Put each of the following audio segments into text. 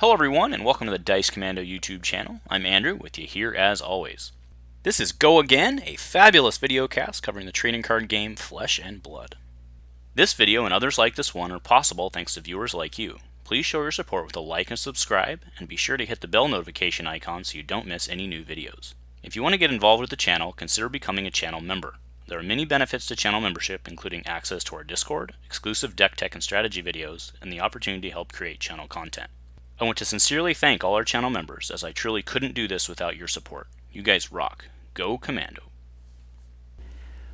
Hello everyone, and welcome to the Dice Commando YouTube channel. I'm Andrew, with you here as always. This is Go Again, a fabulous video cast covering the trading card game Flesh and Blood. This video and others like this one are possible thanks to viewers like you. Please show your support with a like and subscribe, and be sure to hit the bell notification icon so you don't miss any new videos. If you want to get involved with the channel, consider becoming a channel member. There are many benefits to channel membership, including access to our Discord, exclusive deck tech and strategy videos, and the opportunity to help create channel content. I want to sincerely thank all our channel members, as I truly couldn't do this without your support. You guys rock. Go Commando.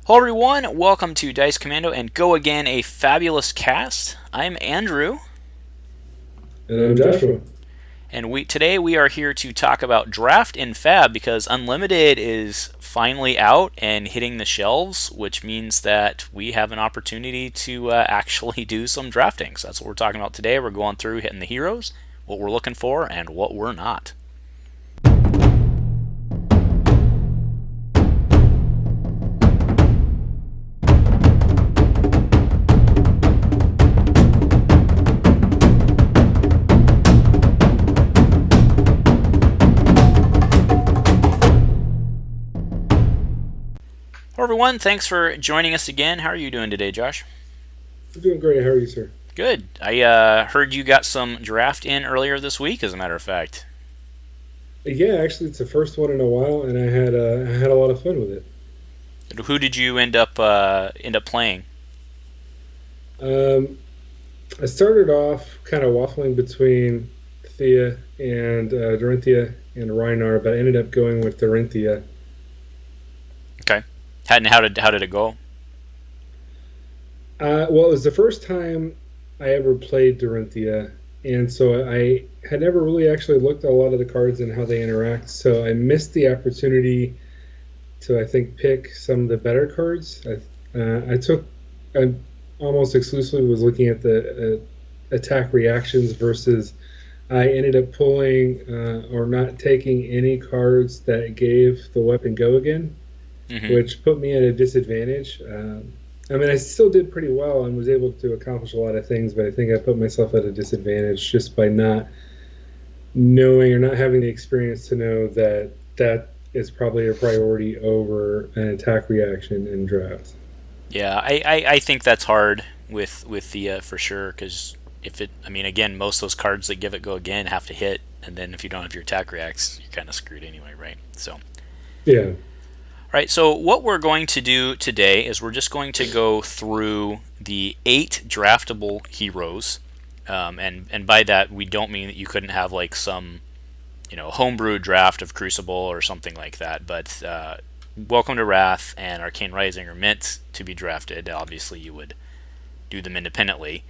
Hello everyone, welcome to Dice Commando and Go Again, a fabulous cast. I'm Andrew. And I'm Joshua. And today we are here to talk about Draft in Fab, because Unlimited is finally out and hitting the shelves, which means that we have an opportunity to actually do some drafting. So that's what we're talking about today. We're going through hitting the heroes, what we're looking for, and what we're not. Hello everyone, thanks for joining us again. How are you doing today, Josh? I'm doing great. How are you, sir? Good. I heard you got some draft in earlier this week, as a matter of fact. Yeah, actually, it's the first one in a while, and I had a lot of fun with it. Who did you end up playing? I started off kind of waffling between Thea and Dorinthea and Rhinar, but I ended up going with Dorinthea. Okay. How did it go? Well, it was the first time I ever played Dorinthea, and so I had never really actually looked at a lot of the cards and how they interact, so I missed the opportunity to, I think, pick some of the better cards. I almost exclusively was looking at the attack reactions versus I ended up pulling or not taking any cards that gave the weapon go again, which put me at a disadvantage. I mean, I still did pretty well and was able to accomplish a lot of things, but I think I put myself at a disadvantage just by not knowing or not having the experience to know that that is probably a priority over an attack reaction in draft. Yeah, I think that's hard with the for sure, because again, most of those cards that give it go again have to hit, and then if you don't have your attack reacts, you're kind of screwed anyway, right? So yeah. Right, so what we're going to do today is we're just going to go through the 8 draftable heroes, and by that we don't mean that you couldn't have like some, homebrew draft of Crucible or something like that. But Welcome to Wrathe and Arcane Rising are meant to be drafted. Obviously, you would do them independently.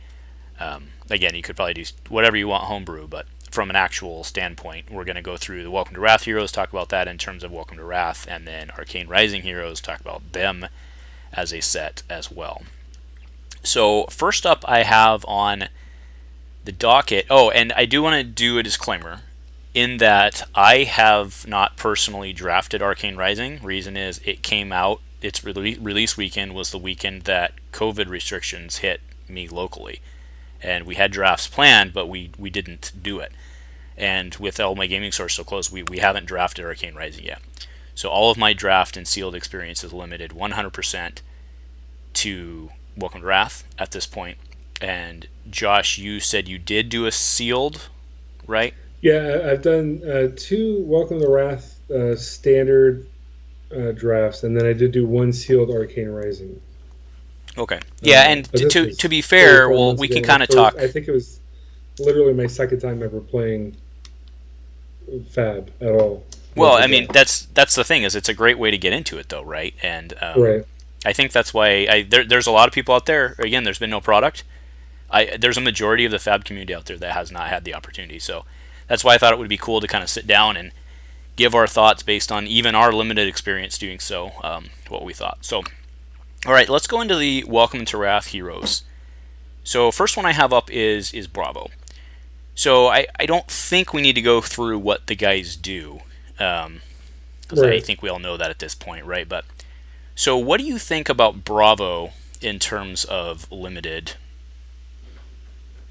Again, you could probably do whatever you want homebrew, but from an actual standpoint, we're going to go through the Welcome to Wrathe heroes, talk about that in terms of Welcome to Wrathe, and then Arcane Rising heroes, talk about them as a set as well. So first up, I have on the docket. Oh, and I do want to do a disclaimer in that I have not personally drafted Arcane Rising. Reason is it came out, its release weekend was the weekend that COVID restrictions hit me locally. And we had drafts planned, but we didn't do it. And with all my gaming source so close, we haven't drafted Arcane Rising yet. So all of my draft and sealed experience is limited 100% to Welcome to Wrathe at this point. And Josh, you said you did do a sealed, right? Yeah, I've done 2 Welcome to Wrathe standard drafts, and then I did do 1 sealed Arcane Rising. Okay. Yeah, and to be fair, well, we can kind of talk. I think it was literally my second time ever playing Fab at all. Well, I mean, that's the thing, is it's a great way to get into it, though, right? And right. I think that's why there's a lot of people out there. Again, there's been no product. There's a majority of the Fab community out there that has not had the opportunity. So that's why I thought it would be cool to kind of sit down and give our thoughts based on even our limited experience doing so, what we thought. So, all right, let's go into the Welcome to Wrathe heroes. So first one I have up is Bravo. So I don't think we need to go through what the guys do, because I think we all know that at this point, right? But so what do you think about Bravo in terms of limited?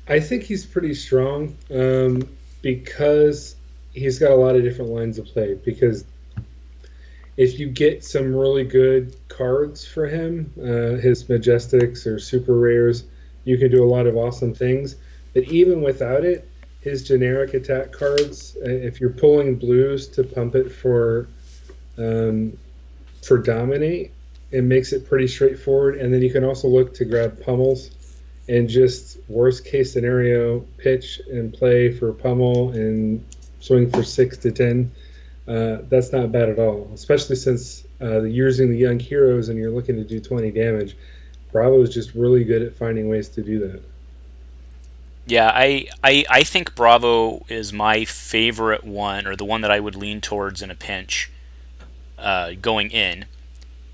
I think he's pretty strong. because he's got a lot of different lines of play. Because if you get some really good cards for him, his Majestics or Super Rares, you can do a lot of awesome things. But even without it, his generic attack cards, if you're pulling blues to pump it um, for dominate, it makes it pretty straightforward. And then you can also look to grab pummels and just worst case scenario pitch and play for pummel and swing for 6 to 10. That's not bad at all, especially since you're using the young heroes and you're looking to do 20 damage. Bravo is just really good at finding ways to do that. Yeah, I think Bravo is my favorite one, or the one that I would lean towards in a pinch going in,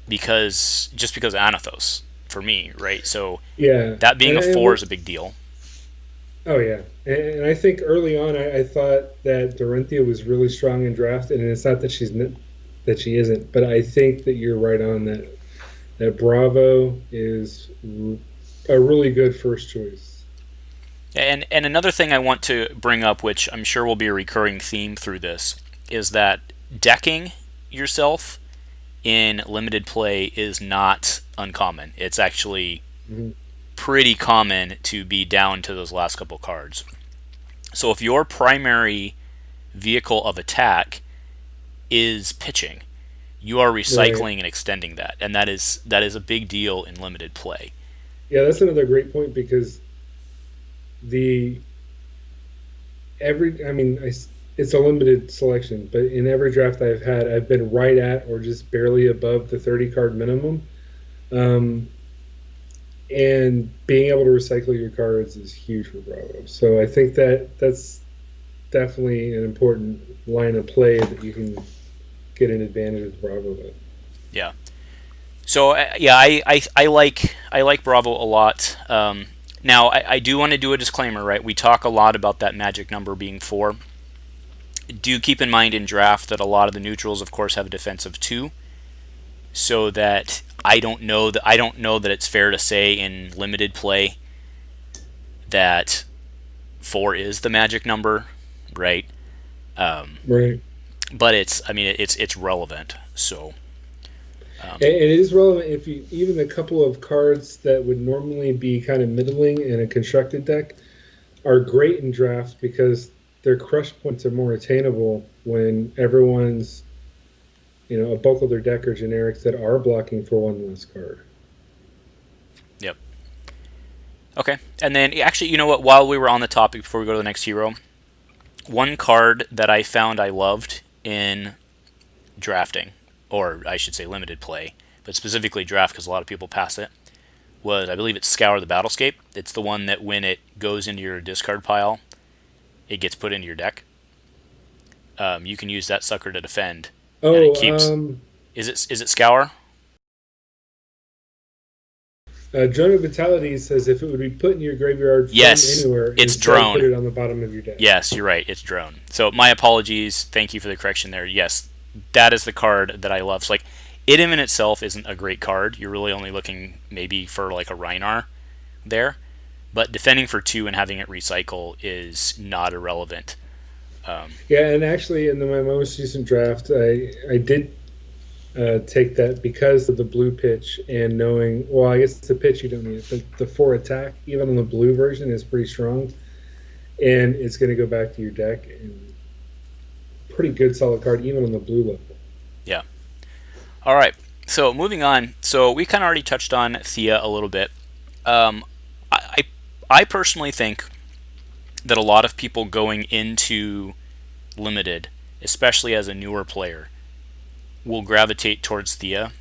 because of Anathos for me, right? So Yeah, that being a and 4 is a big deal. oh yeah, and I think early on I thought that Dorinthea was really strong in draft, and it's not that that she isn't, but I think that you're right on that Bravo is a really good first choice. And another thing I want to bring up, which I'm sure will be a recurring theme through this, is that decking yourself in limited play is not uncommon. It's actually Mhm. pretty common to be down to those last couple cards. So if your primary vehicle of attack is pitching, you are Right. recycling and extending that, and that is a big deal in limited play. Yeah, that's another great point because the every I mean it's a limited selection, but in every draft I've had, I've been right at or just barely above the 30 card minimum. Um, and being able to recycle your cards is huge for Bravo. So I think that that's definitely an important line of play that you can get an advantage with Bravo with. Yeah. So yeah, I like Bravo a lot. Now I do want to do a disclaimer, right? We talk a lot about that magic number being 4. Do keep in mind in draft that a lot of the neutrals, of course, have a defense of 2, so that I don't know that it's fair to say in limited play that 4 is the magic number, right? Um, Right. but it's relevant. So And it is relevant if you even a couple of cards that would normally be kind of middling in a constructed deck are great in draft because their crush points are more attainable when everyone's a bulk of their deck are generics that are blocking for one less card. yep. Okay. And then actually, you know what? While we were on the topic, before we go to the next hero, one card that I found I loved in drafting, or I should say limited play, but specifically draft because a lot of people pass it, was, I believe it's Scour the Battlescape. It's the one that when it goes into your discard pile, it gets put into your deck. You can use that sucker to defend, and it Oh, keeps. Is it Scour? Drone of Vitality says if it would be put in your graveyard from Yes, anywhere, it's instead put Drone. it on the bottom of your deck. Yes, you're right. It's Drone. So my apologies. Thank you for the correction there. Yes, that is the card that I love. So like, it in itself isn't a great card. You're really only looking maybe for like a Rhinar there, but defending for 2 and having it recycle is not irrelevant. Yeah, and actually, in my most recent draft, I did take that because of the blue pitch and knowing. Well, I guess the pitch you don't need it, but the 4 attack, even on the blue version, is pretty strong, and it's going to go back to your deck. And pretty good, solid card, even on the blue level. Yeah. All right. So moving on. So we kind of already touched on Thea a little bit. Um, I personally think that a lot of people going into limited, especially as a newer player, will gravitate towards Thea.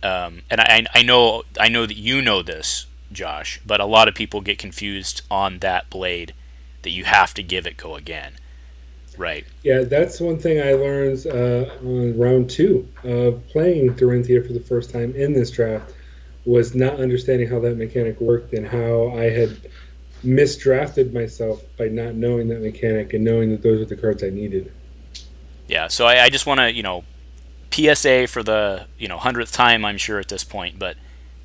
And I know that you know this, Josh, but a lot of people get confused on that blade that you have to give it go again, right? Yeah, that's one thing I learned on round 2 of playing Dorinthea for the first time in this draft was not understanding how that mechanic worked and how I had misdrafted myself by not knowing that mechanic and knowing that those are the cards I needed. Yeah. So I just want to PSA for the 100th time, I'm sure at this point, but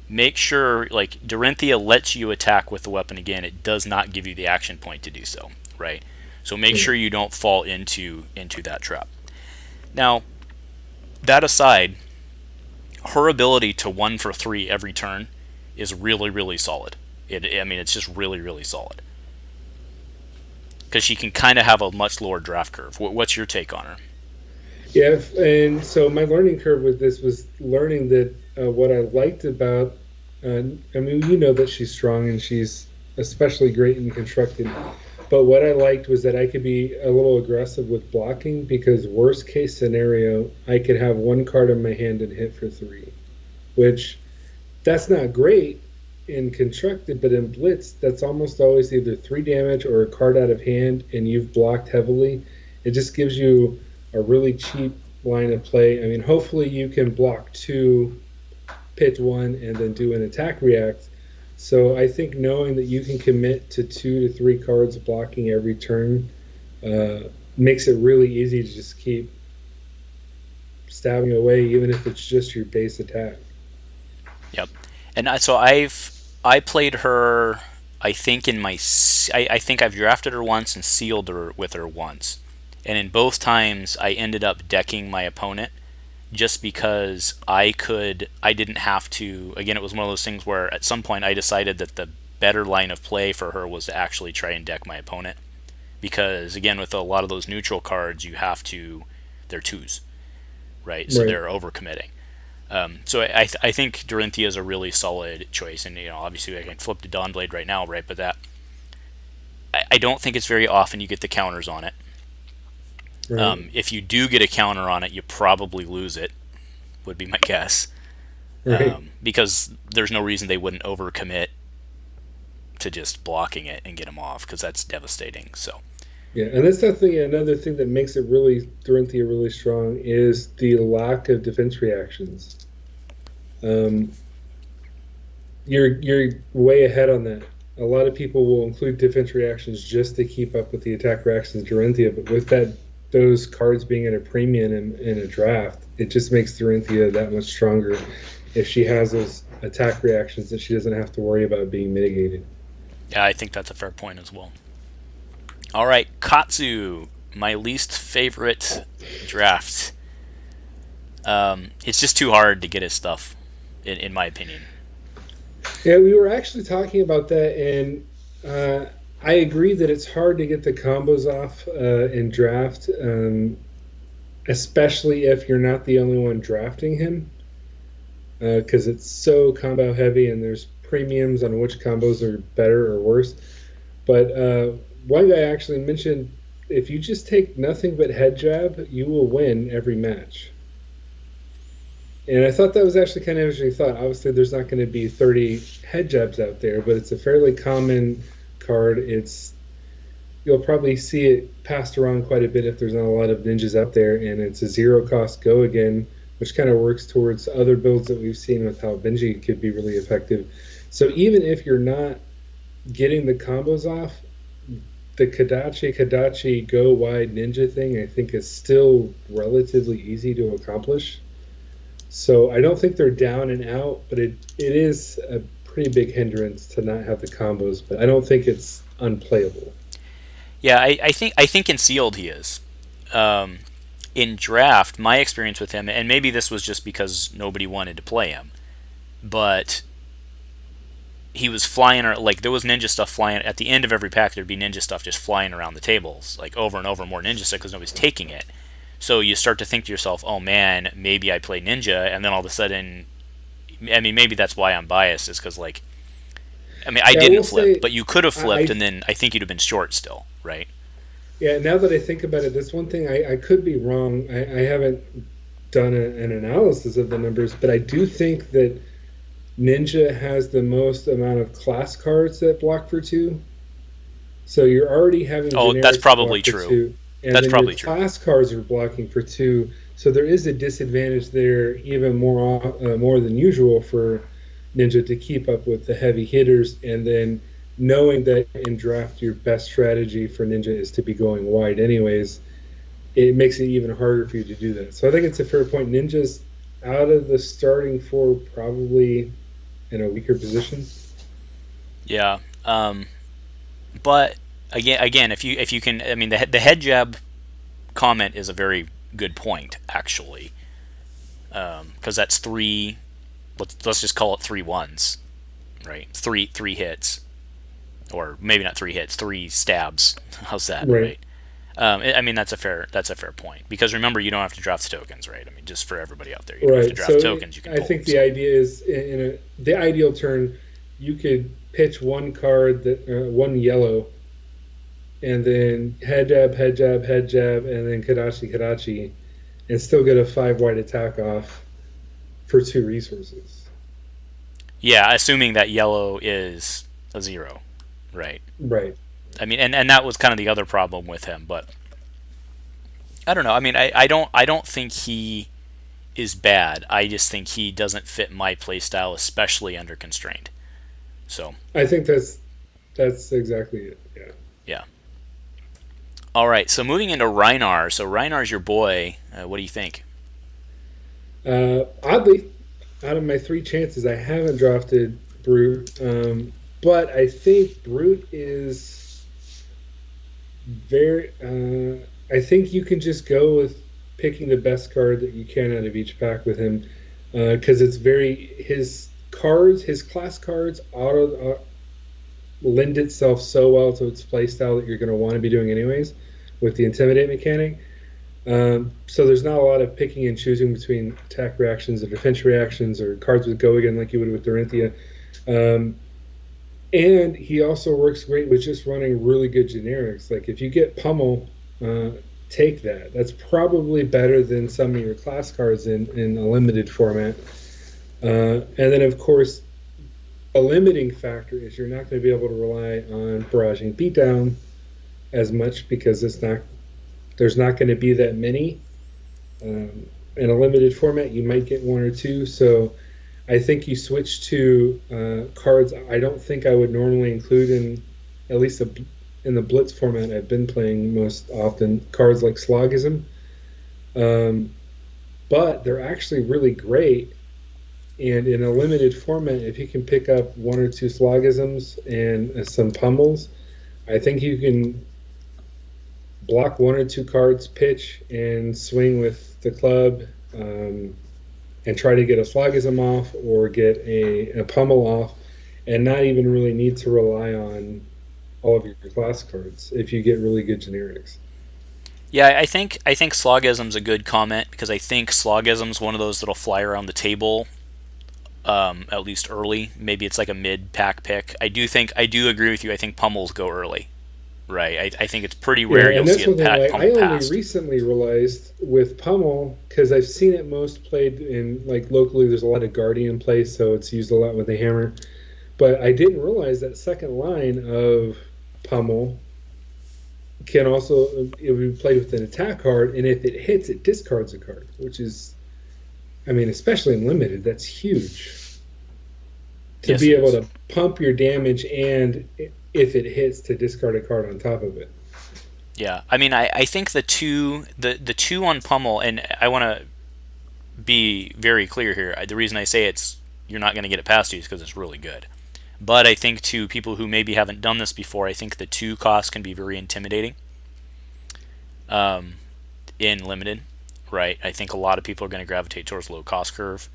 make sure like Dorinthea lets you attack with the weapon again. It does not give you the action point to do so, right? So make Right. sure you don't fall into that trap. Now, that aside, her ability to 1 for 3 every turn is really, really solid. I mean, it's just really, really solid. Because she can kind of have a much lower draft curve. What's your take on her? Yeah, and so my learning curve with this was learning that what I liked about, I mean, you know that she's strong and she's especially great in constructed. But what I liked was that I could be a little aggressive with blocking because worst case scenario, I could have one card in my hand and hit for three, which that's not great in constructed, but in blitz, that's almost always either three damage or a card out of hand, and you've blocked heavily. It just gives you a really cheap line of play. I mean, hopefully you can block two, pitch one, and then do an attack react. So I think knowing that you can commit to 2 to 3 cards blocking every turn makes it really easy to just keep stabbing away, even if it's just your base attack. Yep. And so I played her. I think I think I've drafted her once and sealed her with her once, and in both times I ended up decking my opponent just because I didn't have to. Again, it was one of those things where at some point I decided that the better line of play for her was to actually try and deck my opponent, because again, with a lot of those neutral cards, they're twos, right? So Right. they're overcommitting. So I think Dorinthea is a really solid choice, and obviously I can flip to Dawnblade right now, right? But I don't think it's very often you get the counters on it. Right. If you do get a counter on it, you probably lose it. Would be my guess, Right. because there's no reason they wouldn't overcommit to just blocking it and get them off, because that's devastating. So Yeah, and that's definitely another thing that makes it really Dorinthea really strong is the lack of defense reactions. Um, you're way ahead on that. A lot of people will include defense reactions just to keep up with the attack reactions of Dorinthea, but with those cards being at a premium in a draft, it just makes Dorinthea that much stronger if she has those attack reactions that she doesn't have to worry about being mitigated. yeah, I think that's a fair point as well. All right, Katsu, my least favorite draft. It's just too hard to get his stuff, in my opinion. Yeah, we were actually talking about that, and I agree that it's hard to get the combos off in draft, especially if you're not the only one drafting him, because it's so combo heavy, and there's premiums on which combos are better or worse. But one guy actually mentioned if you just take nothing but head jab, you will win every match. And I thought that was actually kind of interesting thought. Obviously, there's not going to be 30 head jabs out there, but it's a fairly common card. It's You'll probably see it passed around quite a bit if there's not a lot of ninjas out there, and it's a zero cost go again, which kind of works towards other builds that we've seen with how Benji could be really effective. So even if you're not getting the combos off, the Kadachi go wide ninja thing I think is still relatively easy to accomplish. So I don't think they're down and out, but it is a pretty big hindrance to not have the combos. But I don't think it's unplayable. Yeah, I think in sealed he is. Um, in draft, my experience with him, and maybe this was just because nobody wanted to play him, but he was flying, or like there was ninja stuff flying at the end of every pack. There'd be ninja stuff just flying around the tables, like over and over, more ninja stuff because nobody's taking it. So you start to think to yourself, "Oh man, maybe I play ninja," and then all of a sudden, I mean, maybe that's why I'm biased, is because like, I mean, I Yeah, I didn't will flip, say but you could have flipped, I and then I think you'd have been short still, right? yeah. Now that I think about it, that's one thing I could be wrong. I haven't done an analysis of the numbers, but I do think that Ninja has the most amount of class cards that block for two. So you're already having Oh, that's generics that probably block for true. two, and That's then your probably true. class cards are blocking for two. So there is a disadvantage there, even more than usual for Ninja to keep up with the heavy hitters. And then knowing that in draft your best strategy for Ninja is to be going wide, anyways, it makes it even harder for you to do that. So I think it's a fair point. Ninja's out of the starting four, probably in a weaker position. Yeah. But again, if you can, I mean, the head jab comment is a very good point, actually, because that's three. Let's just call it 3 1s, right? Three hits, or maybe not 3 hits, 3 stabs. How's that, Right. right? I mean, that's a fair point, because remember, you don't have to draft the tokens, right? I mean, just for everybody out there, you don't have to Right. draft So tokens; you can I pull think them. the So idea is the ideal turn, you could pitch one card that one yellow, and then head jab, head jab, head jab, and then Kadachi Kadachi, and still get a 5 white attack off for 2 resources. yeah, assuming that yellow is a 0, right? Right. I mean, and that was kind of the other problem with him, but I don't know. I mean, I don't think he is bad. I just think he doesn't fit my playstyle, especially under constraint. So I think that's exactly it. Yeah. yeah. All right. So moving into Rhinar. So Rhinar's your boy. What do you think? Oddly, out of my 3 chances, I haven't drafted Brute, but I think Brute is very. I think you can just go with picking the best card that you can out of each pack with him, because it's very his class cards lend itself so well to its play style that you're going to want to be doing anyways, with the intimidate mechanic. So there's not a lot of picking and choosing between attack reactions or defense reactions or cards with go again like you would with Dorinthea. Um, and he also works great with just running really good generics. Like if you get Pummel, take that. That's probably better than some of your class cards in a limited format. And then, of course, a limiting factor is you're not going to be able to rely on barraging beatdown as much because there's not going to be that many. In a limited format, you might get 1 or 2. So I think you switch to cards I don't think I would normally include in at least in the Blitz format I've been playing most often. Cards like Slogism, um, but they're actually really great. And in a limited format, if you can pick up 1 or 2 Slogisms and some pummels, I think you can block 1 or 2 cards, pitch, and swing with the club, and try to get a Slogism off or get a pummel off, and not even really need to rely on all of your class cards if you get really good generics. Yeah, I think Slogism's a good comment, because I think Slogism's one of those that'll fly around the table, at least early. Maybe it's like a mid pack pick. I do agree with you. I think pummels go early, right? I think it's pretty Yeah, rare you'll and see that's a one thing like I pummel only passed. recently realized with Pummel because I've seen it most played in like locally. There's a lot of Guardian play, so it's used a lot with the hammer. But I didn't realize that second line of Pummel can also it would be played with an attack card, and if it hits, it discards a card, which is, I mean, especially in limited, that's huge to Yes, be it able is. to pump your damage and if it hits to discard a card on top of it. Yeah, I mean, I think the two on pummel, and I want to be very clear here. The reason I say it's you're not going to get it past you is because it's really good. But I think to people who maybe haven't done this before, I think the 2 cost can be very intimidating, in limited, right? I think a lot of people are going to gravitate towards low cost curve,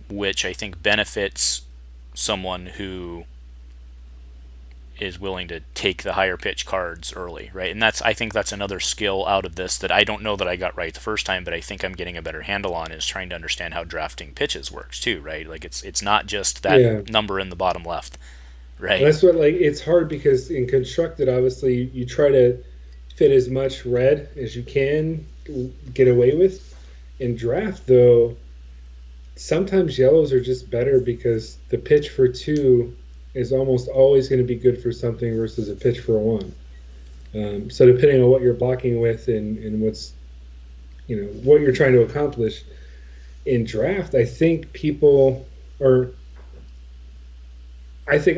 which I think benefits someone who is willing to take the higher pitch cards early, right? And I think that's another skill out of this that I don't know that I got right the first time, but I think I'm getting a better handle on, is trying to understand how drafting pitches works too, right? Like it's not just that Yeah. number in the bottom left, right? That's what like it's hard because in constructed, obviously, you try to fit as much red as you can get away with. In draft, though, sometimes yellows are just better because the pitch for 2 is almost always going to be good for something versus a pitch for 1. So depending on what you're blocking with and what's what you're trying to accomplish in draft, I think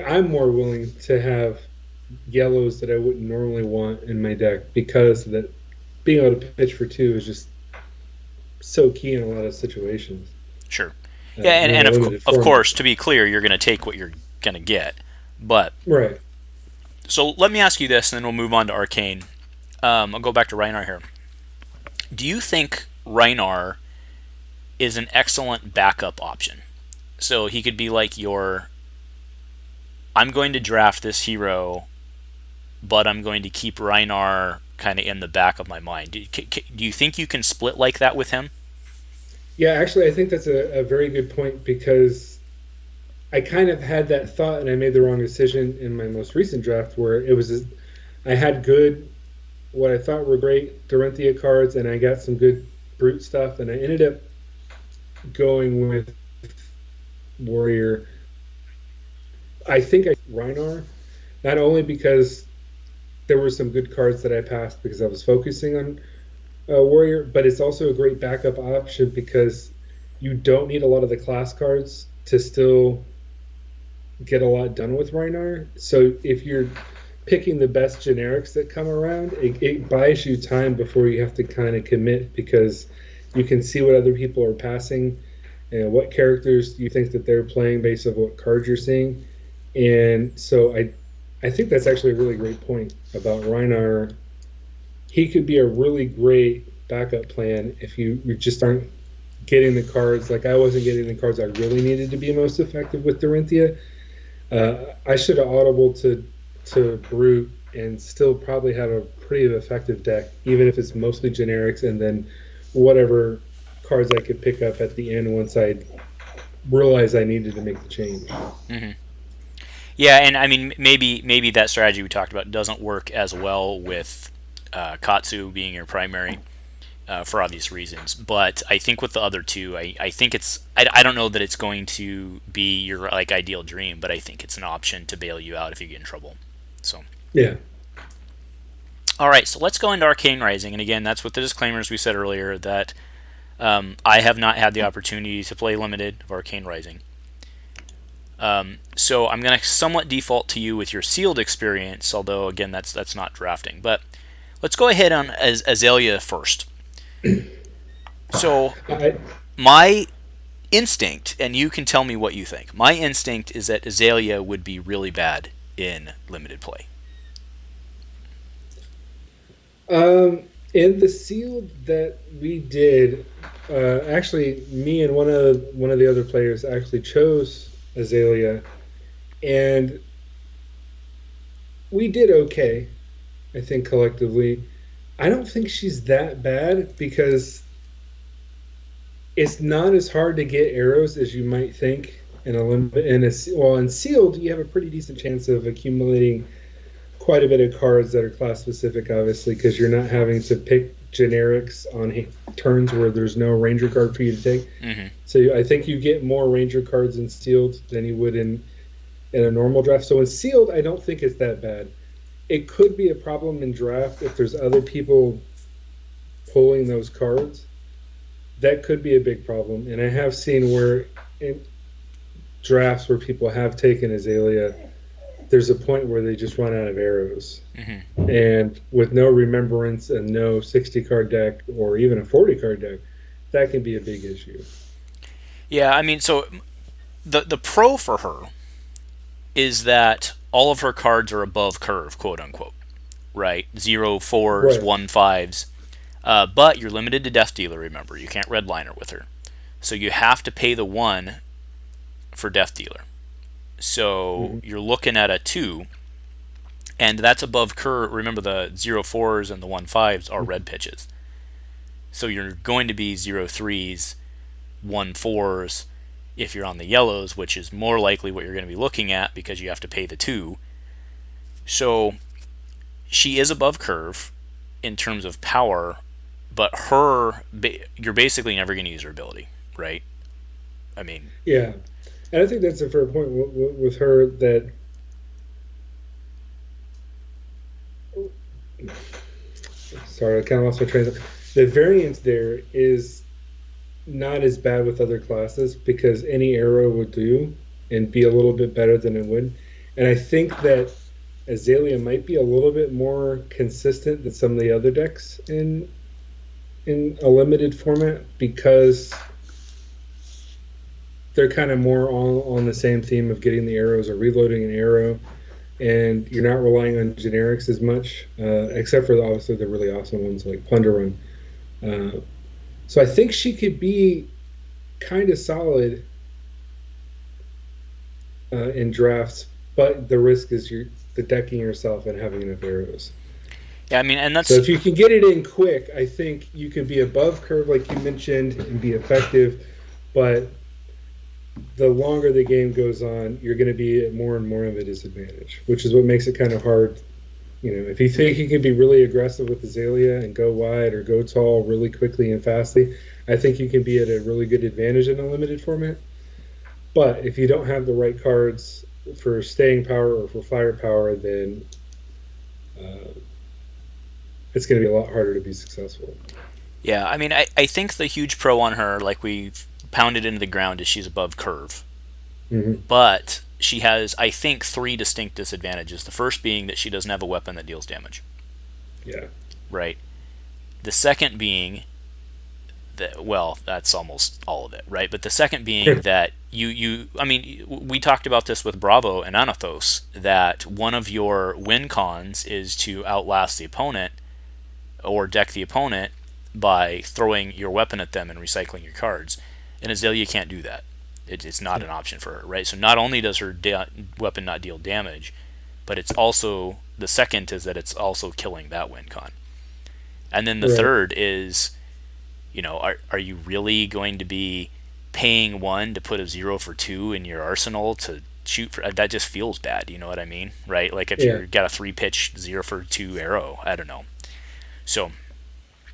I'm more willing to have yellows that I wouldn't normally want in my deck because that being able to pitch for 2 is just so key in a lot of situations Sure. Yeah, and, in a and of, limited of format. course, to be clear, you're going to take what you're going to get. But Right. So let me ask you this, and then we'll move on to Arcane. I'll go back to Rhinar here. Do you think Rhinar is an excellent backup option? So he could be like your, I'm going to draft this hero, but I'm going to keep Rhinar kind of in the back of my mind. Do you think you can split like that with him? Yeah, actually, I think that's a very good point because I kind of had that thought and I made the wrong decision in my most recent draft where I had good, what I thought were great Dorinthea cards, and I got some good brute stuff, and I ended up going with Warrior. I think I Rhinar, not only because there were some good cards that I passed because I was focusing on Warrior, but it's also a great backup option because you don't need a lot of the class cards to still get a lot done with Rhinar. So if you're picking the best generics that come around, it buys you time before you have to kind of commit because you can see what other people are passing and what characters you think that they're playing based on what cards you're seeing. And so I think that's actually a really great point about Rhinar. He could be a really great backup plan if you just aren't getting the cards. Like I wasn't getting the cards I really needed to be most effective with Dorinthea. I should have audible to Brute and still probably have a pretty effective deck, even if it's mostly generics and then whatever cards I could pick up at the end once I realized I needed to make the change. Mm-hmm. Yeah, and I mean maybe that strategy we talked about doesn't work as well with Katsu being your primary for obvious reasons. But I think with the other two, I think I don't know that it's going to be your like ideal dream, but I think it's an option to bail you out if you get in trouble. So Yeah. all right, so let's go into Arcane Rising, and again, that's with the disclaimers we said earlier that I have not had the opportunity to play limited of Arcane Rising. So I'm going to somewhat default to you with your sealed experience, although again that's not drafting. But let's go ahead on Azalea first. So I, my instinct, and you can tell me what you think. My instinct is that Azalea would be really bad in limited play. in the sealed that we did, actually, me and one of the other players actually chose Azalea, and we did okay. I think collectively, I don't think she's that bad because it's not as hard to get arrows as you might think in a limit. In sealed, you have a pretty decent chance of accumulating quite a bit of cards that are class specific, obviously, because you're not having to pick generics on turns where there's no ranger card for you to take. Mm-hmm. So I think you get more ranger cards in sealed than you would in a normal draft. So in sealed, I don't think it's that bad. It could be a problem in draft if there's other people pulling those cards. That could be a big problem. And I have seen where in drafts where people have taken Azalea, there's a point where they just run out of arrows. Mm-hmm. And with no remembrance and no 60 card deck or even a 40 card deck, that can be a big issue. Yeah, I mean, so the pro for her is that all of her cards are above curve, quote unquote, right? 0 4s, Right. 1 5s. But you're limited to Death Dealer, remember. You can't redliner with her. So you have to pay the 1 for Death Dealer. So you're looking at a 2, and that's above curve. Remember, the 0 4s and the 1 5s are red pitches. So you're going to be 0 3s, 1 4s if you're on the yellows, which is more likely what you're going to be looking at because you have to pay the 2. So she is above curve in terms of power, but you're basically never going to use her ability, right? I mean, Yeah. And I think that's a fair point with her that sorry, I kind of lost my train of thought. The variance there is not as bad with other classes because any arrow would do and be a little bit better than it would. And I think that Azalea might be a little bit more consistent than some of the other decks in a limited format because they're kind of more on the same theme of getting the arrows or reloading an arrow. and you're not relying on generics as much, except for obviously the really awesome ones like Plunder Run. So I think she could be kind of solid in drafts, but the risk is you're the decking yourself and having enough arrows. Yeah, I mean, and So that's if you can get it in quick, I think you could be above curve, like you mentioned, and be effective. But the longer the game goes on, you're going to be at more and more of a disadvantage, which is what makes it kind of hard. You know, if you think you can be really aggressive with Azalea and go wide or go tall really quickly and fastly, I think you can be at a really good advantage in a limited format. But if you don't have the right cards for staying power or for firepower, then uh, it's going to be a lot harder to be successful. yeah. I mean, I think the huge pro on her, like we've pounded into the ground, is she's above curve. Mm-hmm. But she has, I think, three distinct disadvantages. The first being that she doesn't have a weapon that deals damage. Yeah. Right. The second being that, well, that's almost all of it, right? But the second being that I mean, we talked about this with Bravo and Anathos, that one of your win cons is to outlast the opponent or deck the opponent by throwing your weapon at them and recycling your cards. And Azalea can't do that. It's not Yeah. an option for her, right? So not only does her weapon not deal damage, but it's also, the second is that it's also killing that win con. And then the Right. third is, are you really going to be paying one to put a 0 for 2 in your arsenal to shoot for? That just feels bad. You know what I mean, right? Like if Yeah. you got a 3 pitch 0 for 2 arrow, I don't know. So,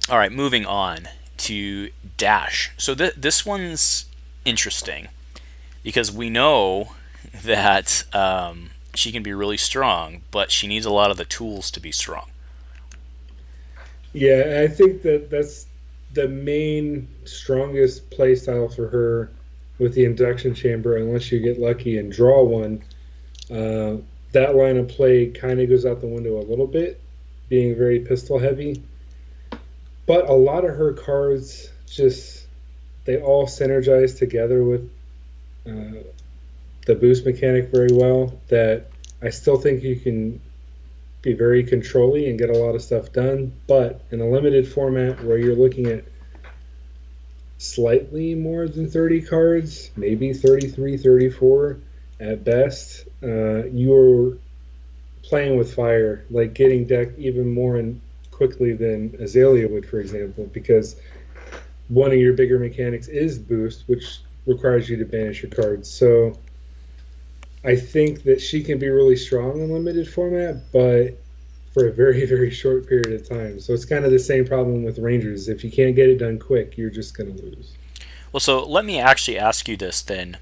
all right, moving on to Dash. So this one's interesting because we know that she can be really strong, but she needs a lot of the tools to be strong. Yeah. I think that that's the main strongest play style for her with the induction chamber, unless you get lucky and draw one. Uh, that line of play kind of goes out the window a little bit, being very pistol heavy. But a lot of her cards just they all synergize together with uh, the boost mechanic very well. That I still think you can be very controlly and get a lot of stuff done. But in a limited format where you're looking at slightly more than 30 cards, maybe 33, 34 at best, you're playing with fire, like getting decked even more and quickly than Azalea would, for example, because one of your bigger mechanics is boost, which requires you to banish your cards. So I think that she can be really strong in limited format, but for a very, very short period of time. So it's kind of the same problem with Rangers. If you can't get it done quick, you're just going to lose. Well, so let me actually ask you this then.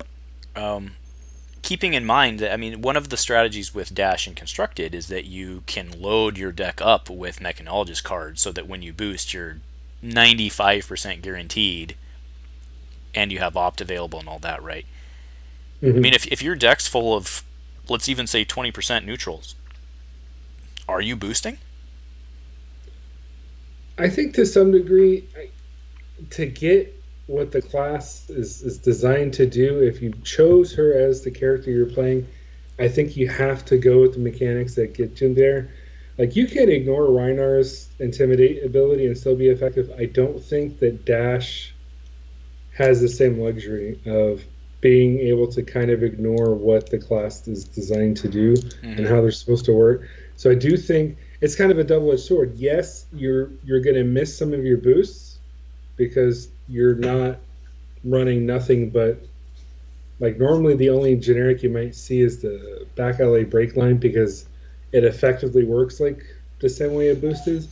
Um, Keeping in mind that, I mean, one of the strategies with Dash and Constructed is that you can load your deck up with Mechanologist cards so that when you boost, you're 95% guaranteed and you have opt available and all that, right? I mean, Mm-hmm. if your deck's full of, let's even say 20% neutrals, are you boosting? I think to some degree, to get what the class is designed to do, if you chose her as the character you're playing, I think you have to go with the mechanics that get you there. Like you can ignore Rhinar's intimidate ability and still be effective. I don't think that Dash has the same luxury of being able to kind of ignore what the class is designed to do and Mm-hmm. how they're supposed to work. So I do think it's kind of a double-edged sword. Yes, you're going to miss some of your boosts because you're not running nothing but like normally the only generic you might see is the back alley break line because it effectively works like the same way a boost is.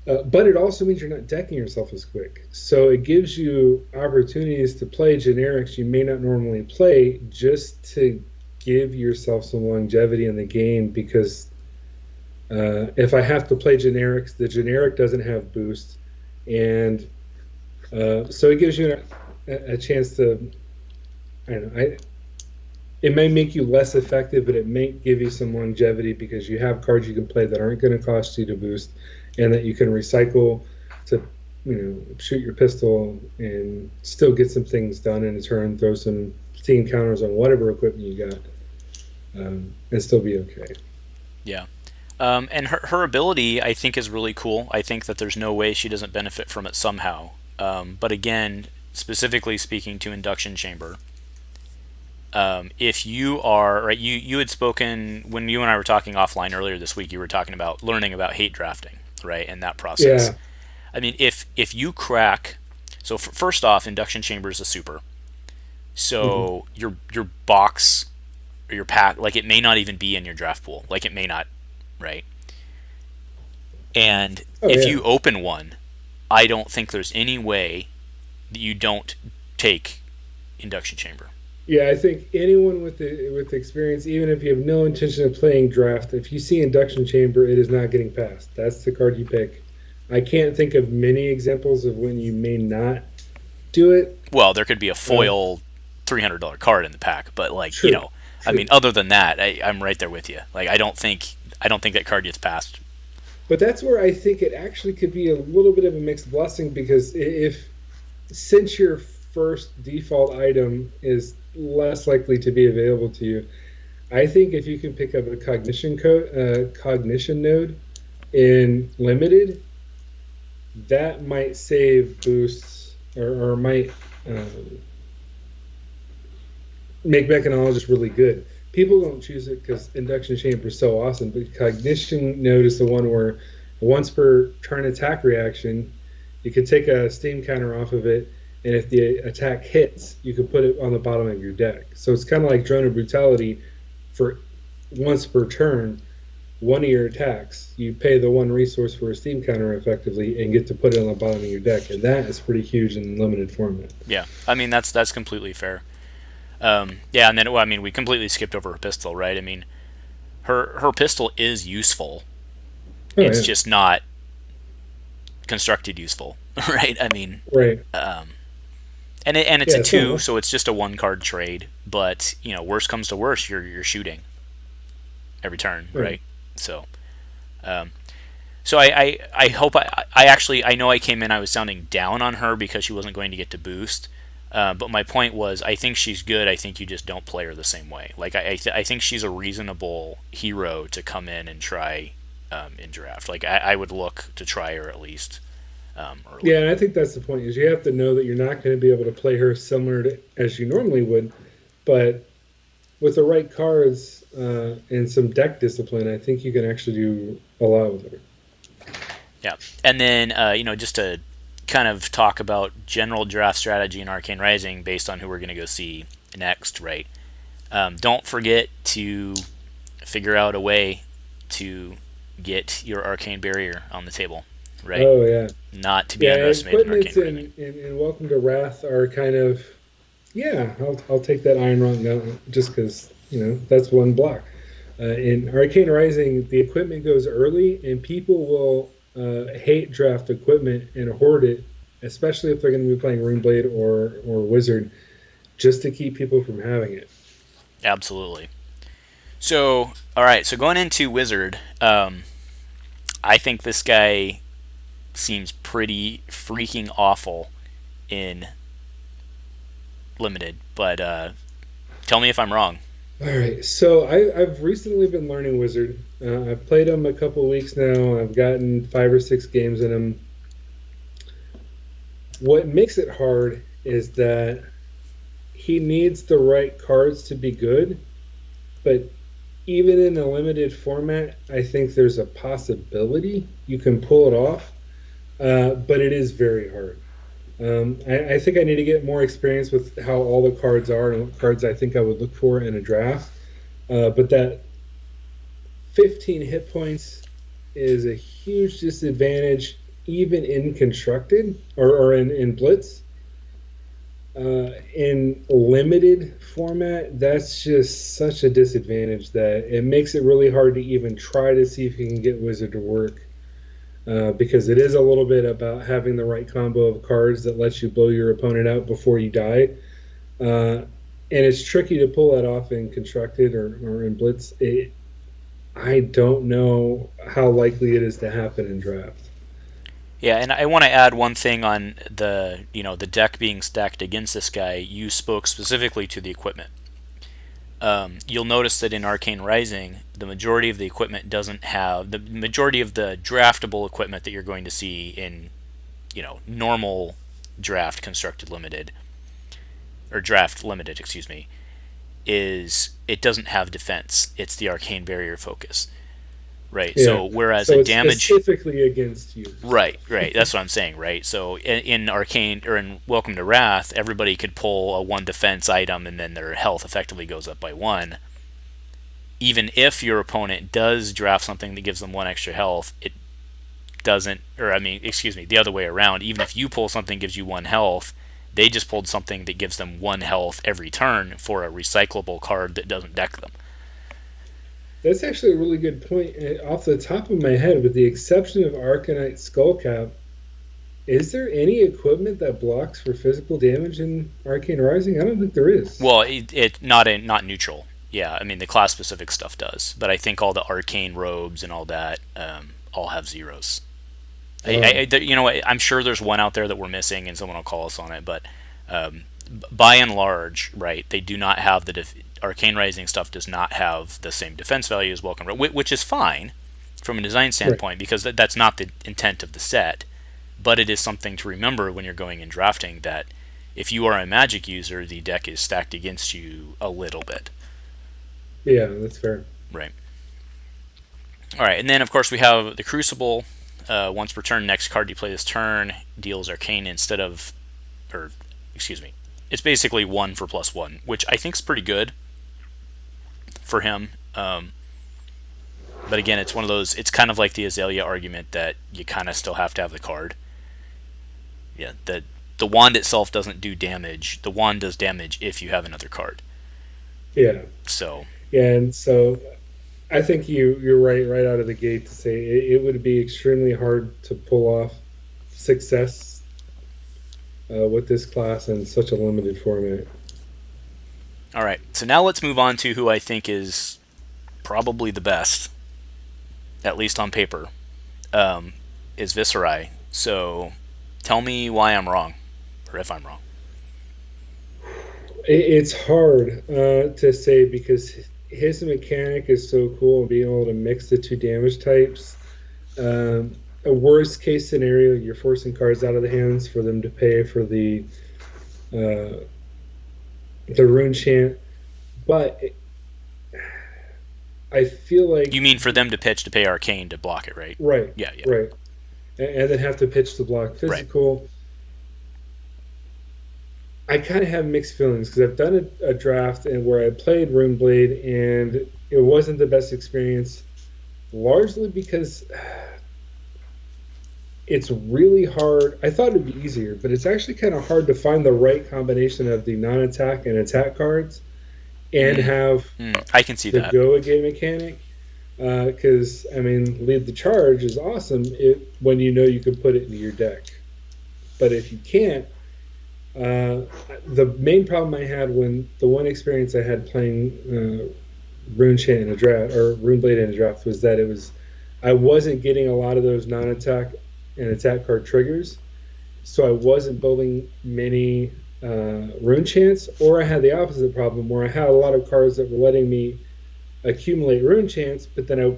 But it also means you're not decking yourself as quick. So it gives you opportunities to play generics you may not normally play just to give yourself some longevity in the game because if I have to play generics, the generic doesn't have boost. And so it gives you a chance to, I don't know, it may make you less effective, but it may give you some longevity because you have cards you can play that aren't going to cost you to boost, and that you can recycle to, shoot your pistol and still get some things done in a turn. Throw some steam counters on whatever equipment you got. and still be okay. Yeah. And her ability, I think, is really cool. I think that there's no way she doesn't benefit from it somehow. But again, specifically speaking to induction chamber, if you are right, you had spoken when you and I were talking offline earlier this week. You were talking about learning about hate drafting, right, and that process. Yeah. I mean, if you crack, so first off, induction chamber is a super. Hmm. So your box or your pack, like it may not even be in your draft pool, like it may not, right? And Oh if yeah. you open one, I don't think there's any way that you don't take induction chamber. Yeah, I think anyone with experience, even if you have no intention of playing draft, if you see induction chamber, it is not getting passed. That's the card you pick. I can't think of many examples of when you may not do it. Well, there could be a Uh, foil $300 card in the pack, but like true, I mean, true. other than that, I'm right there with you. Like I don't think that card gets passed. But that's where I think it actually could be a little bit of a mixed blessing because if since your first default item is less likely to be available to you, I think if you can pick up a cognition node in limited, that might save boosts or might um, make Mechanologist really good. People don't choose it because induction chamber is so awesome, but cognition node is the one where once per turn attack reaction, you can take a steam counter off of it, and if the attack hits, you can put it on the bottom of your deck. So it's kind of like drone of brutality for once per turn. One of your attacks, you pay the one resource for a steam counter effectively and get to put it on the bottom of your deck, and that is pretty huge in limited format. Yeah, I mean that's completely fair. Yeah, and then well, I mean we completely skipped over her pistol, right? I mean her pistol is useful. Oh It's yeah, just not constructed useful, right? I mean, right. and it's a Yeah, it's two, not. so it's just a one card trade. But worst comes to worst, you're shooting every turn, Right. right? So, um, so I hope I actually I know I came in I was sounding down on her because she wasn't going to get to boost. But my point was, I think she's good. I think you just don't play her the same way. Like I think she's a reasonable hero to come in and try in draft. Like I would look to try her at least Yeah, early. and I think that's the point is you have to know that you're not going to be able to play her similar to as you normally would, but with the right cards and some deck discipline, I think you can actually do a lot with her. Yeah, and then just to kind of talk about general draft strategy in Arcane Rising based on who we're going to go see next, right? Don't forget to figure out a way to get your Arcane Barrier on the table, right? Oh yeah, Not to be yeah. underestimated in Equipment Arcane Rising. and Welcome to Wrath are kind of yeah. I'll take that Iron Rod now just because that's one block. In Arcane Rising, the equipment goes early, and people will hate draft equipment and hoard it, especially if they're going to be playing Runeblade or Wizard, just to keep people from having it. Absolutely. So, all right. So going into Wizard, I think this guy seems pretty freaking awful in limited. But tell me if I'm wrong. All right, so I've recently been learning Wizard. I've played him a couple of weeks now. I've gotten 5 or 6 games in him. What makes it hard is that he needs the right cards to be good, but even in a limited format, I think there's a possibility you can pull it off, but it is very hard. I think I need to get more experience with how all the cards are and what cards I think I would look for in a draft. But that 15 hit points is a huge disadvantage, even in constructed or in Blitz. In limited format, that's just such a disadvantage that it makes it really hard to even try to see if you can get Wizard to work. Because it is a little bit about having the right combo of cards that lets you blow your opponent out before you die. And it's tricky to pull that off in constructed or in blitz. I don't know how likely it is to happen in draft. Yeah, and I want to add one thing on the deck being stacked against this guy. You spoke specifically to the equipment. you'll notice that in Arcane Rising, the majority of the equipment doesn't have the majority of the draftable equipment that you're going to see in, normal draft constructed limited or draft limited, excuse me, is it doesn't have defense. It's the arcane barrier focus, right? Yeah. So whereas a So it's damage, specifically against you. right, that's what I'm saying, right? So in Arcane or in Welcome to Wrath, everybody could pull a one defense item and then their health effectively goes up by one. Even if your opponent does draft something that gives them one extra health, it doesn't, or I mean, excuse me, the other way around. Even if you pull something that gives you one health, they just pulled something that gives them one health every turn for a recyclable card that doesn't deck them. That's actually a really good point. Off the top of my head, with the exception of Arcanite Skullcap, is there any equipment that blocks for physical damage in Arcane Rising? I don't think there is. Well, it not neutral. Yeah, I mean the class specific stuff does, but I think all the arcane robes and all that all have zeros. I'm sure there's one out there that we're missing, and someone will call us on it. But by and large, right, they do not have Arcane Rising stuff does not have the same defense value as Welcome, which is fine from a design standpoint, right, because that's not the intent of the set. But it is something to remember when you're going and drafting that if you are a Magic user, the deck is stacked against you a little bit. Yeah, that's fair. Right. All right, and then of course we have the Crucible. Once per turn, next card you play this turn deals arcane instead of, or excuse me, it's basically 1 for +1, which I think is pretty good for him. But again, it's one of those. It's kind of like the Azalea argument that you kind of still have to have the card. Yeah, the wand itself doesn't do damage. The wand does damage if you have another card. Yeah. So. Yeah, and so I think you're right out of the gate to say it would be extremely hard to pull off success with this class in such a limited format. All right, so now let's move on to who I think is probably the best, at least on paper, is Viserai. So tell me why I'm wrong, or if I'm wrong. It's hard to say because his mechanic is so cool, being able to mix the two damage types. A worst case scenario, you're forcing cards out of the hands for them to pay for the rune chant, but I feel like you mean for them to pitch to pay arcane to block it, right? Right. Yeah. Right. And then have to pitch to block physical. Right. I kind of have mixed feelings because I've done a draft and where I played Runeblade and it wasn't the best experience, largely because it's really hard. I thought it'd be easier, but it's actually kind of hard to find the right combination of the non-attack and attack cards and have I can see the that go-again mechanic. Because, I mean, Lead the Charge is awesome when you know you can put it into your deck. But if you can't, the main problem I had when the one experience I had playing Rune Chant in a draft or Runeblade in a draft was that I wasn't getting a lot of those non-attack and attack card triggers, so I wasn't building many Rune Chants, or I had the opposite problem where I had a lot of cards that were letting me accumulate Rune Chants, but then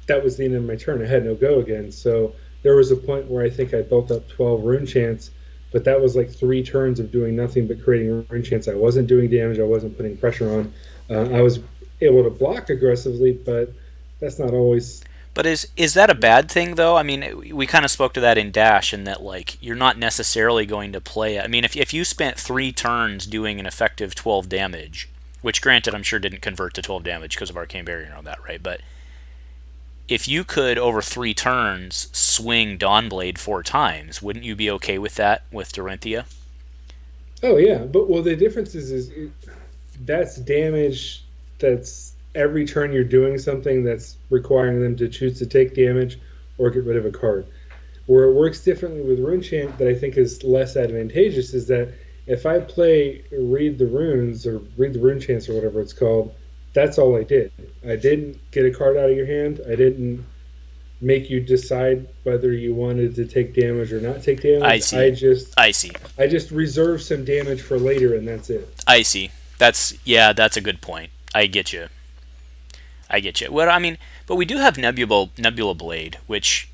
that was the end of my turn. I had no go again, so there was a point where I think I built up 12 Rune Chants. But that was like 3 turns of doing nothing but creating rune chants. I wasn't doing damage. I wasn't putting pressure on. I was able to block aggressively, but that's not always. But is that a bad thing, though? I mean, we kind of spoke to that in Dash, in that like you're not necessarily going to play it. I mean, if you spent 3 turns doing an effective 12 damage, which granted I'm sure didn't convert to 12 damage because of Arcane Barrier and all that, right? But if you could, over 3 turns, swing Dawnblade 4 times, wouldn't you be okay with that with Dorinthea? Oh, yeah. But, well, the difference is that's damage that's every turn you're doing something that's requiring them to choose to take damage or get rid of a card. Where it works differently with Rune Chant that I think is less advantageous is that if I play Read the Runes or Read the Rune Chants or whatever it's called, that's all I did. I didn't get a card out of your hand. I didn't make you decide whether you wanted to take damage or not take damage. I see. I just reserve some damage for later, and that's it. I see. That's a good point. I get you. I get you. Well, I mean, but we do have Nebula Blade, which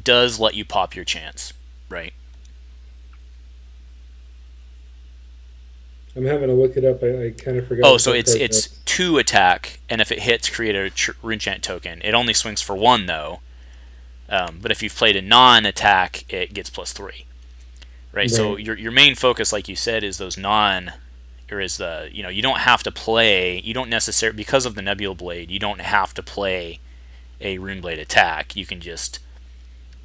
does let you pop your chance, right? I'm having to look it up. I kind of forgot Oh, what so that it's card it's does. 2 attack, and if it hits, create a Runechant token. It only swings for 1 though. But if you've played a non-attack, it gets +3. Right. So Right, your main focus, like you said, is those non, or is the you don't have to play. You don't necessarily, because of the Nebula Blade. You don't have to play a Runeblade attack. You can just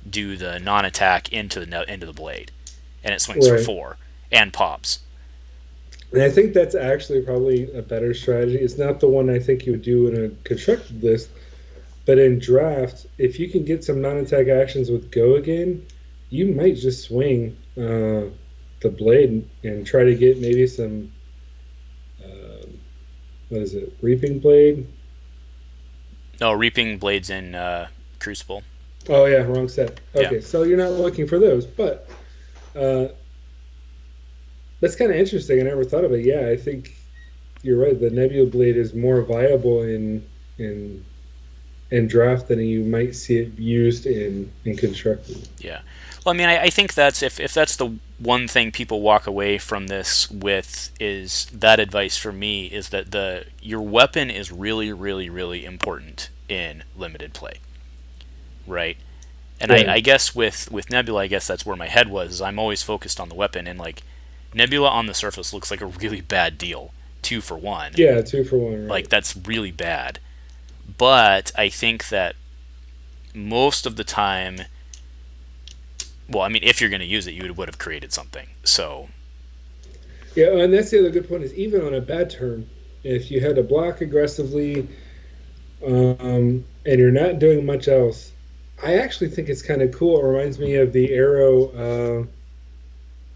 do the non-attack into the blade, and it swings for right. 4 and pops. And I think that's actually probably a better strategy. It's not the one I think you would do in a constructed list, but in draft, if you can get some non-attack actions with Go again, you might just swing the blade and try to get maybe some what is it, Reaping Blade? No, Reaping Blades in Crucible. Oh yeah, wrong set. Yeah, Okay, so you're not looking for those, but uh, that's kind of interesting. I never thought of it. Yeah, I think you're right. The Nebula Blade is more viable in in draft than you might see it used in constructed. yeah. Well, I mean, I think that's if that's the one thing people walk away from this with, is that advice for me is that the your weapon is really, really, really important in limited play, right? And I Right. guess with Nebula, I guess that's where my head was. Is I'm always focused on the weapon, and like Nebula on the surface looks like a really bad deal, 2 for 1. Yeah, 2 for 1. Like Right. that's really bad. But I think that most of the time, well, I mean, if you're going to use it, you would have created something. So Yeah, and that's the other good point is even on a bad turn, if you had to block aggressively and you're not doing much else, I actually think it's kind of cool. It reminds me of the arrow.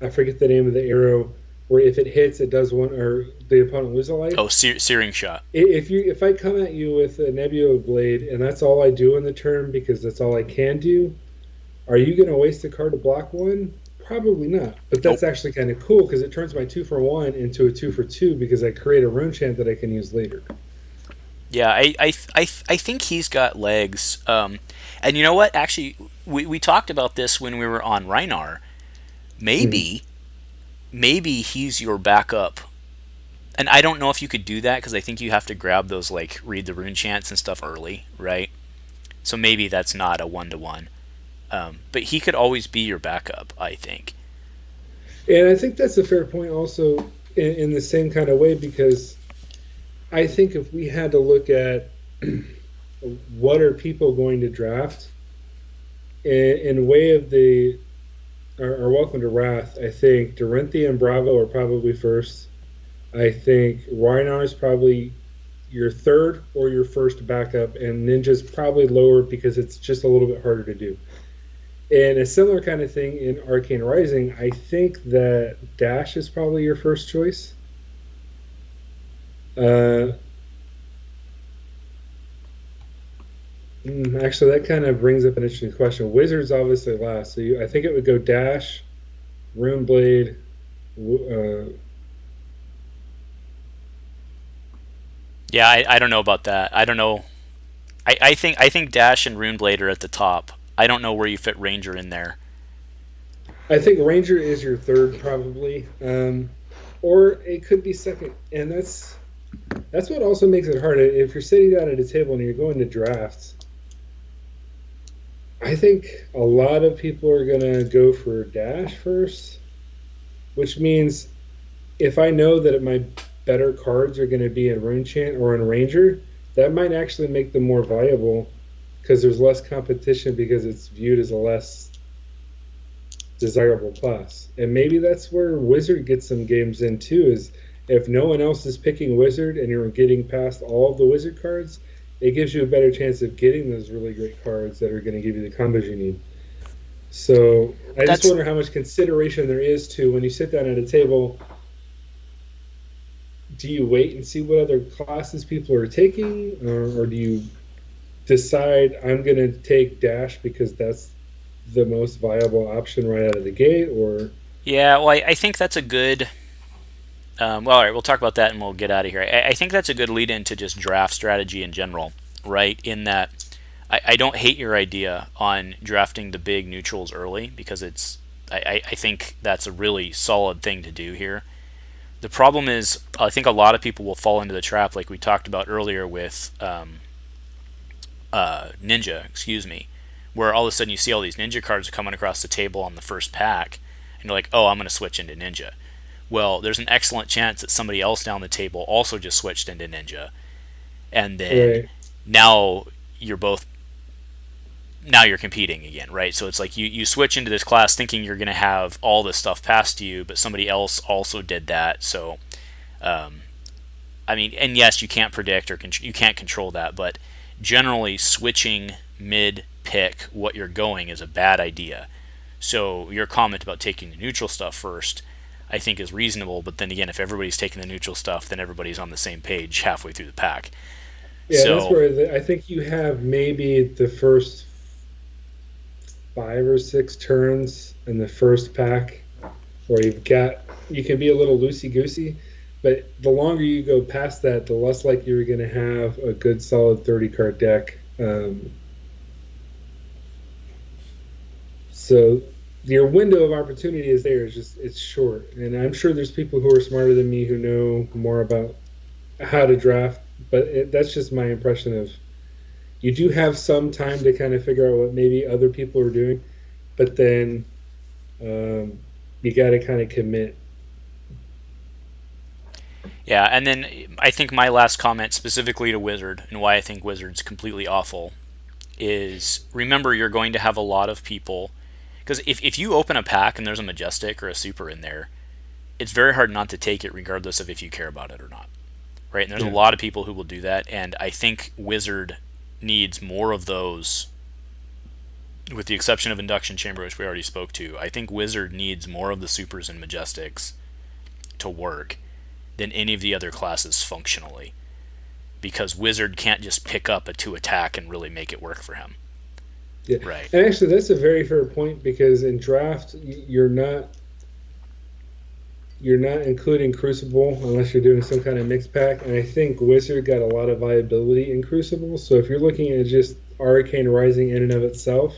I forget the name of the arrow where if it hits, it does one or the opponent lose a life. oh, searing shot. If I come at you with a Nebula Blade and that's all I do in the turn because that's all I can do, are you going to waste a card to block one? Probably not. But Nope. that's actually kind of cool because it turns my 2 for 1 into a 2 for 2 because I create a rune chant that I can use later. Yeah, I think he's got legs. And you know what? Actually, we talked about this when we were on Rhinar. Mhm. Maybe maybe he's your backup. And I don't know if you could do that because I think you have to grab those, like read the rune chants and stuff early, right? So maybe that's not a 1-to-1. But he could always be your backup, I think. And I think that's a fair point also in the same kind of way because I think if we had to look at what are people going to draft in way of the our welcome to Wrath, I think Dorinthea and Bravo are probably first. I think Rhinar is probably your third or your first backup, and Ninja's probably lower because it's just a little bit harder to do. And a similar kind of thing in Arcane Rising, I think that Dash is probably your first choice. Uh, Actually, that kind of brings up an interesting question. Wizards obviously last, so I think it would go Dash, Runeblade. Uh, Yeah, I don't know about that. I don't know. I think Dash and Runeblade are at the top. I don't know where you fit Ranger in there. I think Ranger is your third probably, or it could be second, and that's what also makes it hard. If you're sitting down at a table and you're going to drafts, I think a lot of people are gonna go for Dash first, which means if I know that my better cards are going to be in Rune Chant or in Ranger, that might actually make them more viable because there's less competition because it's viewed as a less desirable class. And maybe that's where Wizard gets some games in too. Is if no one else is picking Wizard and you're getting past all of the Wizard cards, it gives you a better chance of getting those really great cards that are going to give you the combos you need. So I just That's wonder how much consideration there is to when you sit down at a table. Do you wait and see what other classes people are taking, or do you decide I'm going to take Dash because that's the most viable option right out of the gate? Or Yeah. Well, I think that's a good. Well, all right, we'll talk about that and we'll get out of here. I think that's a good lead into just draft strategy in general, right? In that I don't hate your idea on drafting the big neutrals early because I think that's a really solid thing to do here. The problem is, I think a lot of people will fall into the trap, like we talked about earlier with Ninja, excuse me, where all of a sudden you see all these Ninja cards coming across the table on the first pack, and you're like, oh, I'm going to switch into Ninja. Well, there's an excellent chance that somebody else down the table also just switched into Ninja, and then Right. now you're both now you're competing again, right? So it's like you switch into this class thinking you're going to have all this stuff passed to you, but somebody else also did that. So, I mean, and yes, you can't predict or you can't control that, but generally switching mid pick what you're going is a bad idea. So your comment about taking the neutral stuff first, I think is reasonable, but then again, if everybody's taking the neutral stuff, then everybody's on the same page halfway through the pack. Yeah, that's So where I think you have maybe the first 5 or 6 turns in the first pack where you can be a little loosey goosey, but the longer you go past that, the less likely you're going to have a good solid 30 card deck. So your window of opportunity is there. It's short, and I'm sure there's people who are smarter than me who know more about how to draft. But that's just my impression of you do have some time to kind of figure out what maybe other people are doing, but then you got to kind of commit. yeah, and then I think my last comment specifically to Wizard and why I think Wizard's completely awful is remember you're going to have a lot of people because if you open a pack and there's a Majestic or a Super in there, it's very hard not to take it regardless of if you care about it or not, right? And there's a Yeah, lot of people who will do that, and I think Wizard needs more of those. With the exception of Induction Chamber, which we already spoke to, I think Wizard needs more of the Supers and Majestics to work than any of the other classes functionally. Because Wizard can't just pick up a 2 attack and really make it work for him. yeah. Right. And actually, that's a very fair point because in draft, you're not including Crucible unless you're doing some kind of mixed pack. And I think Wizard got a lot of viability in Crucible. So if you're looking at just Arcane Rising in and of itself,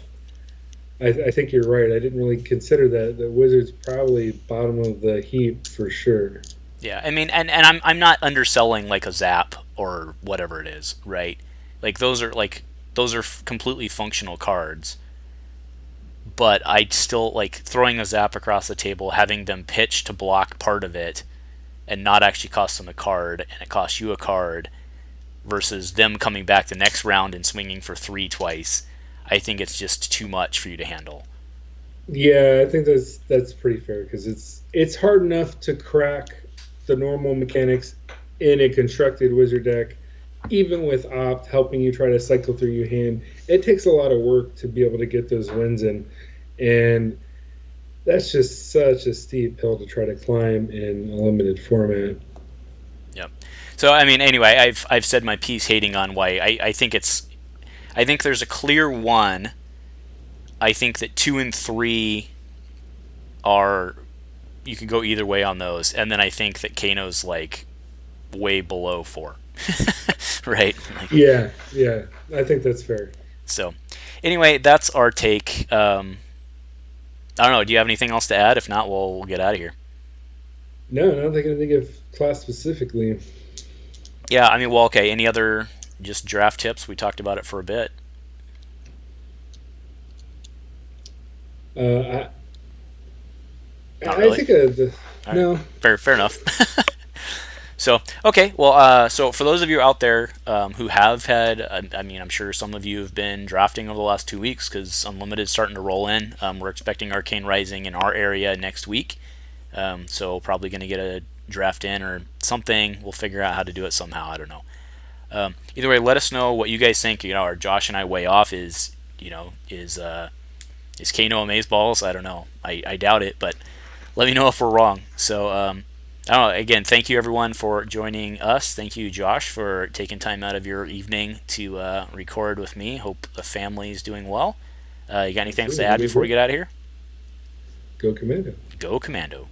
I think you're right. I didn't really consider that. The Wizard's probably bottom of the heap for sure. Yeah, I mean, and I'm not underselling like a Zap or whatever it is, right? Those are completely functional cards, but I'd still like throwing a Zap across the table, having them pitch to block part of it, and not actually cost them a card, and it costs you a card, versus them coming back the next round and swinging for 3 twice. I think it's just too much for you to handle. Yeah, I think that's pretty fair because it's hard enough to crack the normal mechanics in a constructed wizard deck, even with opt helping you try to cycle through your hand. It takes a lot of work to be able to get those wins in, and that's just such a steep hill to try to climb in a limited format. Yep. So I mean, anyway, I've said my piece hating on why I think there's a clear one. I think that 2 and 3 are you could go either way on those, and then I think that Kano's like way below 4, right? Like, Yeah, yeah, I think that's fair. so, anyway, that's our take. I don't know. Do you have anything else to add? If not, we'll get out of here. No, not that I can think of class specifically. Yeah, I mean, well, okay. Any other just draft tips? We talked about it for a bit. I Not I really. think All right, no. fair enough. So okay, well, so for those of you out there who have had, I mean, I'm sure some of you have been drafting over the last 2 weeks because Unlimited's starting to roll in. We're expecting Arcane Rising in our area next week, so probably going to get a draft in or something. We'll figure out how to do it somehow. I don't know. Either way, let us know what you guys think. You know, are Josh and I way off? Is Kano Amazeballs? I don't know. I doubt it, but let me know if we're wrong. So I don't know. Again, thank you everyone for joining us. Thank you, Josh, for taking time out of your evening to record with me. Hope the family is doing well. You got anything else to Absolutely, add doing before we great. get out of here? Go Commando. Go Commando.